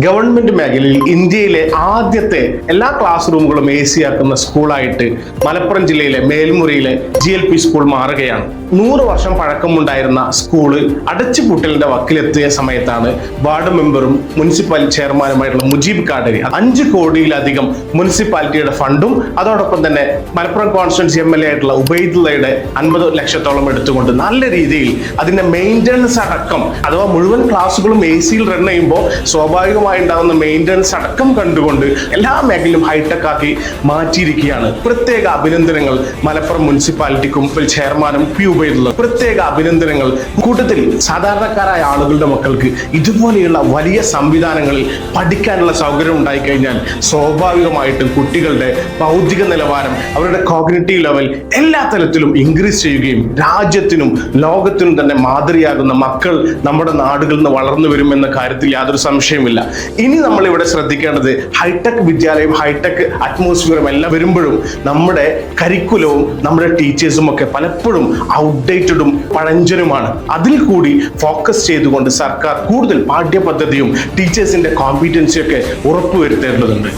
Government മേഖലയിൽ ഇന്ത്യയിലെ ആദ്യത്തെ എല്ലാ ക്ലാസ് റൂമുകളും AC ആക്കുന്ന സ്കൂളായിട്ട് മലപ്പുറം ജില്ലയിലെ മേൽമുറിയിലെ GLP സ്കൂൾ മാറുകയാണ്. 100 വർഷം പഴക്കമുണ്ടായിരുന്ന സ്കൂള് അടച്ചുപൂട്ടലിന്റെ വക്കിലെത്തിയ സമയത്താണ് വാർഡ് മെമ്പറും മുനിസിപ്പൽ ചെയർമാനുമായിട്ടുള്ള മുജീബ് കാടരി 5 കോടിയിലധികം മുനിസിപ്പാലിറ്റിയുടെ ഫണ്ടും അതോടൊപ്പം തന്നെ മലപ്പുറം കോൺസ്റ്റിറ്റ്യുവൻസി MLA ആയിട്ടുള്ള ഉബൈദുള്ളയുടെ 50 ലക്ഷത്തോളം എടുത്തുകൊണ്ട് നല്ല രീതിയിൽ അതിന്റെ മെയിൻ്റനൻസ് അടക്കം അഥവാ മുഴുവൻ ക്ലാസ്സുകളും AC-യിൽ റൺ ചെയ്യുമ്പോൾ സ്വാഭാവികമായി ഉണ്ടാകുന്ന മെയിൻ്റനൻസ് അടക്കം കണ്ടുകൊണ്ട് എല്ലാ മേഖലയും ഹൈടെക് ആക്കി മാറ്റിയിരിക്കുകയാണ്. പ്രത്യേക അഭിനന്ദനങ്ങൾ മലപ്പുറം മുനിസിപ്പാലിറ്റിക്കും ചെയർമാനും ഉബൈദുള്ള പ്രത്യേക അഭിനന്ദനങ്ങൾ. കൂട്ടത്തിൽ സാധാരണക്കാരായ ആളുകളുടെ മക്കൾക്ക് ഇതുപോലെയുള്ള വലിയ സംവിധാനങ്ങളിൽ പഠിക്കാനുള്ള സൗകര്യം ഉണ്ടായിക്കഴിഞ്ഞാൽ സ്വാഭാവികമായിട്ടും കുട്ടികളുടെ ബൗദ്ധിക നിലവാരം, അവരുടെ കോഗ്നിറ്റീവ് ലെവൽ എല്ലാ തലത്തിലും ഇൻക്രീസ് ചെയ്യുകയും രാജ്യത്തിനും ലോകത്തിനും തന്നെ മാതൃകയാകുന്ന മക്കൾ നമ്മുടെ നാടുകളിൽ നിന്ന് വളർന്നു വരുമെന്ന കാര്യത്തിൽ യാതൊരു സംശയമില്ല. ഇനി നമ്മൾ ഇവിടെ ശ്രദ്ധിക്കേണ്ടത് ഹൈടെക് വിദ്യാലയം, ഹൈടെക് അറ്റ്മോസ്ഫിയറും എല്ലാം വരുമ്പോഴും നമ്മുടെ കരിക്കുലവും നമ്മുടെ ടീച്ചേഴ്സും ഒക്കെ പലപ്പോഴും ഔട്ട്ഡേറ്റഡും പഴഞ്ചനുമാണ്. അതിൽ കൂടി ഫോക്കസ് ചെയ്തുകൊണ്ട് സർക്കാർ കൂടുതൽ പാഠ്യപദ്ധതിയും ടീച്ചേഴ്സിന്റെ കോമ്പീറ്റൻസിയൊക്കെ ഉറപ്പുവരുത്തേണ്ടതുണ്ട്.